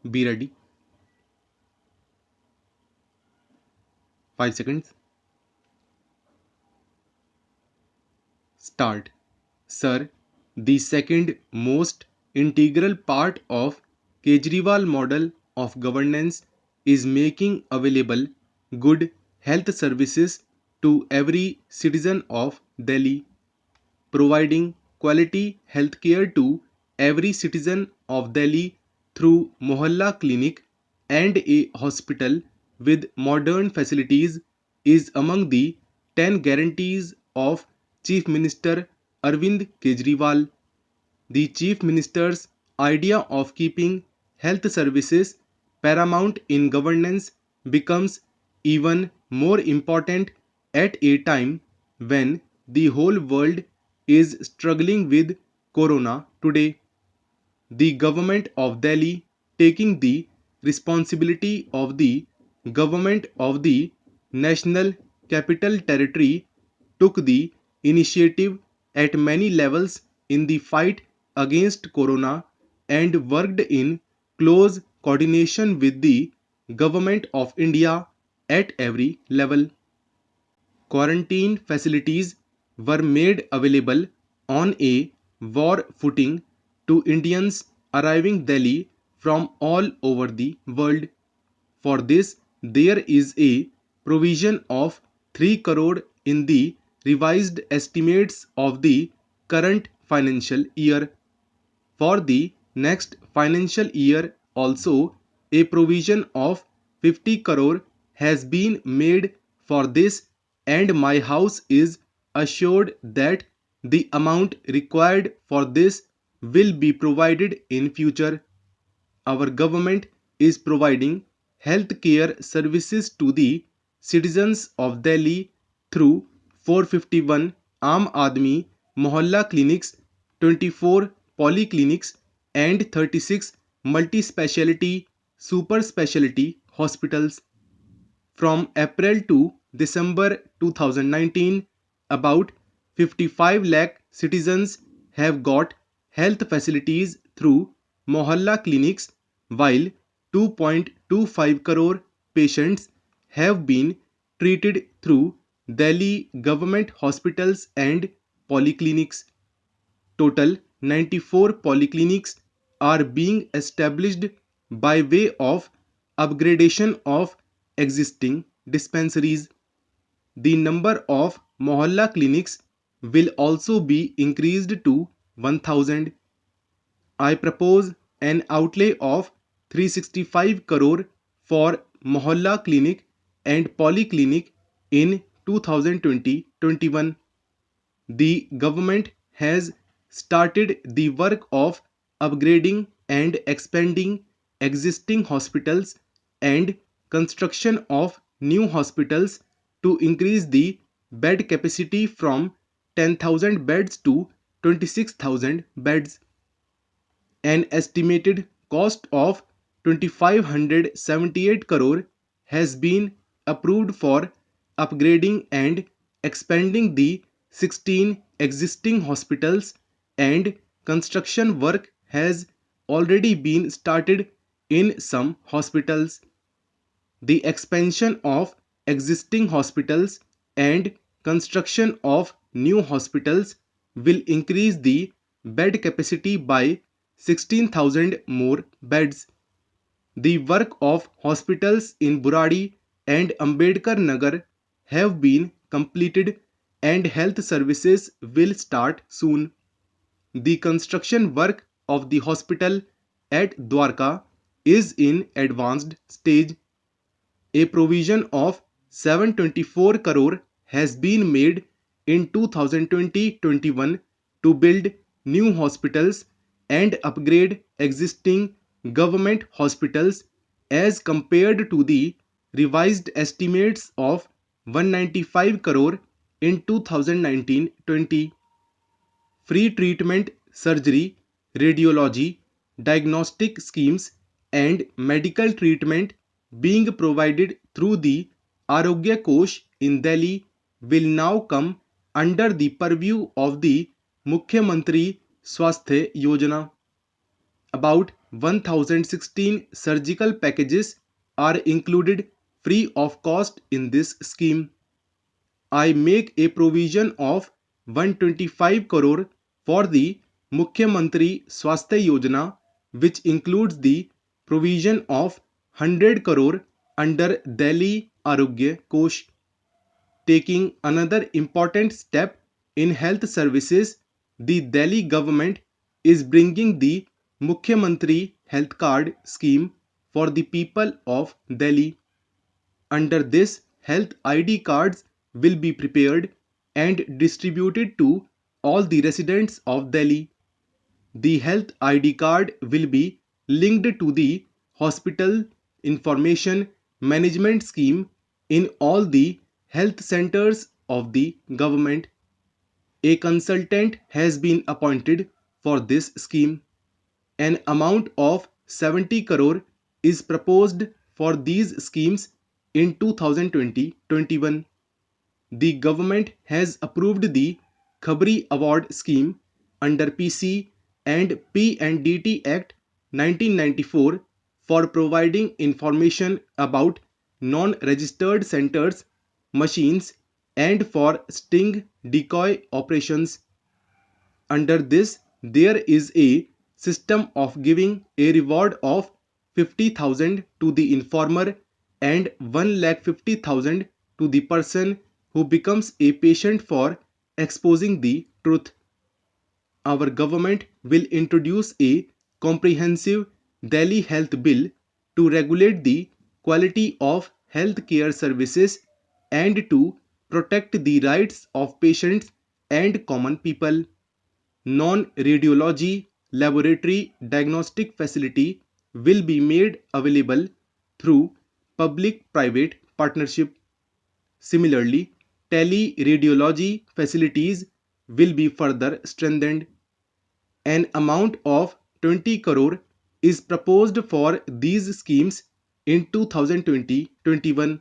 Be ready. 5 seconds. Start. Sir, the second most integral part of Kejriwal model of governance is making available good health services to every citizen of Delhi. Providing quality healthcare to every citizen of Delhi through Mohalla Clinic and a hospital with modern facilities is among the 10 guarantees of Chief Minister Arvind Kejriwal. The Chief Minister's idea of keeping health services paramount in governance becomes even more important at a time when the whole world is struggling with corona today. The government of Delhi, taking the responsibility of the government of the National Capital Territory, took the initiative at many levels in the fight against corona and worked in close coordination with the Government of India at every level. Quarantine facilities were made available on a war footing to Indians arriving Delhi from all over the world. For this, there is a provision of 3 crore in the revised estimates of the current financial year. For the next financial year also, a provision of 50 crore has been made for this, and my house is assured that the amount required for this will be provided in future. Our government is providing health care services to the citizens of Delhi through 451 Aam Aadmi Mohalla clinics, 24 polyclinics, and 36 multi-speciality super speciality hospitals. From April to December 2019, about 55 lakh citizens have got health facilities through Mohalla clinics, while 2.25 crore patients have been treated through Delhi government hospitals and polyclinics. Total 94 polyclinics are being established by way of upgradation of existing dispensaries. The number of Mohalla clinics will also be increased to 1000. I propose an outlay of 365 crore for Mohalla clinic and polyclinic in 2020-21. The government has started the work of upgrading and expanding existing hospitals and construction of new hospitals to increase the bed capacity from 10,000 beds to 26,000 beds. An estimated cost of 2578 crore has been approved for upgrading and expanding the 16 existing hospitals, and construction work has already been started in some hospitals. The expansion of existing hospitals and construction of new hospitals will increase the bed capacity by 16,000 more beds. The work of hospitals in Buradi and Ambedkar Nagar have been completed, and health services will start soon. The construction work of the hospital at Dwarka is in advanced stage. A provision of 724 crore has been made in 2020-21 to build new hospitals and upgrade existing government hospitals as compared to the revised estimates of 195 crore in 2019-20. Free treatment, surgery, radiology, diagnostic schemes, and medical treatment being provided through the Arogya Kosh in Delhi will now come under the purview of the Mukhyamantri Swasthya Yojana. About 1016 surgical packages are included free of cost in this scheme. I make a provision of 125 crore for the Mukhyamantri Swasthya Yojana, which includes the provision of 100 crore under Delhi Arogya Kosh. Taking another important step in health services, the Delhi government is bringing the Mukhyamantri Health Card scheme for the people of Delhi. Under this, health ID cards will be prepared and distributed to all the residents of Delhi. The health ID card will be linked to the hospital information management scheme in all the health centers of the government. A consultant has been appointed for this scheme. An amount of 70 crore is proposed for these schemes in 2020-21. The government has approved the Khabri Award scheme under PC and P&DT Act 1994 for providing information about non-registered centers, machines and for sting decoy operations. Under this, there is a system of giving a reward of 50,000 to the informer and 1,50,000 to the person who becomes a patient for exposing the truth. Our government will introduce a comprehensive Delhi Health Bill to regulate the quality of health care services and to protect the rights of patients and common people. Non-radiology laboratory diagnostic facility will be made available through public-private partnership. Similarly, teleradiology facilities will be further strengthened. An amount of 20 crore is proposed for these schemes in 2020-21.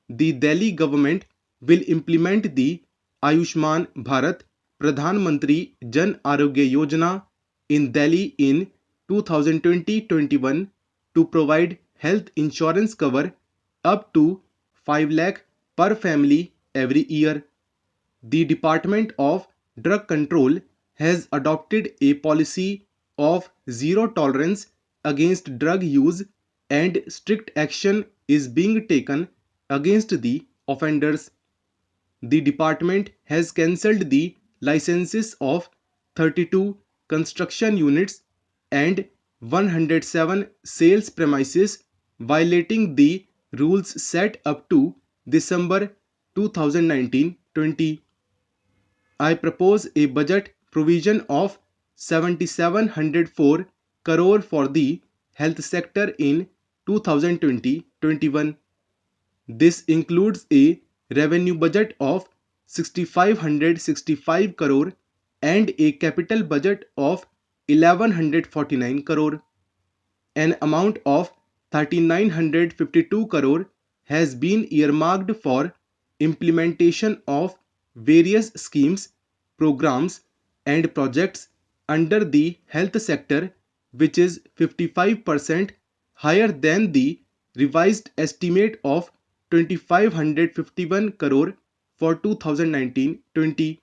The Delhi government will implement the Ayushman Bharat Pradhan Mantri Jan Arogya Yojana in Delhi in 2020-21 to provide health insurance cover up to 5 lakh per family every year. The Department of Drug Control has adopted a policy of zero tolerance against drug use and strict action is being taken against the offenders. The department has cancelled the licenses of 32 construction units and 107 sales premises violating the rules set up to December 2019-20. I propose a budget provision of 7704 crore for the health sector in 2020-21. This includes a revenue budget of 6565 crore and a capital budget of 1149 crore. An amount of 3952 crore has been earmarked for implementation of various schemes, programs and projects under the health sector, which is 55% higher than the revised estimate of 2551 crore for 2019-20.